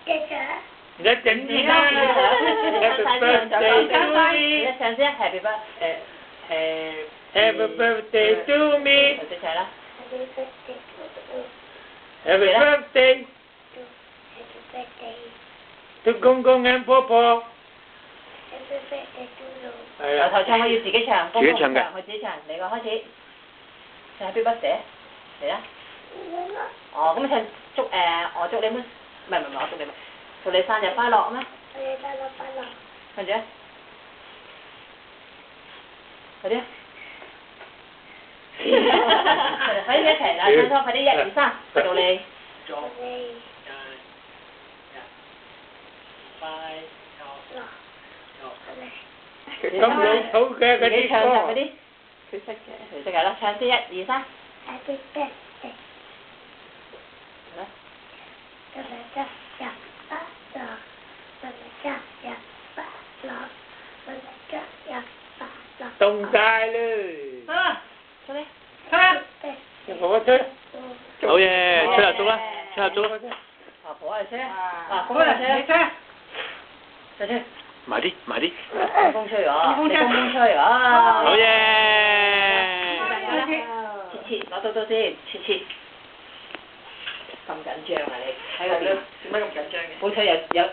一陣先啦。Happy birthday to me。一唱先，Happy birthday to me。頭先唱啦。Happy birthday to 公公和婆婆。係啊。頭唱我要自己唱，自己唱嘅。我自己唱，嚟個開始。唱 Happy birthday，嚟啦。哦，咁唱祝我祝你們，唔係我祝你們，祝你生日快樂咩？跟住啊，快啲啊！快啲一齊啦，唱歌快啲，1、2、3，祝你。咁老土嘅嗰啲歌。快啲，佢識嘅，佢識㗎啦，唱先，1、2、3。Happy birthday。嚟啦。凍晒嘞！出嚟，用婆婆吹。好嘢，吹蠟燭啦，吹蠟燭啦。婆婆嚟吹，公公嚟吹，再吹。埋啲，埋啲。公公吹喎，公公吹喎。好嘢！切，攞刀先，切。咁緊張啊你？睇下點？做乜咁緊張嘅？好彩有。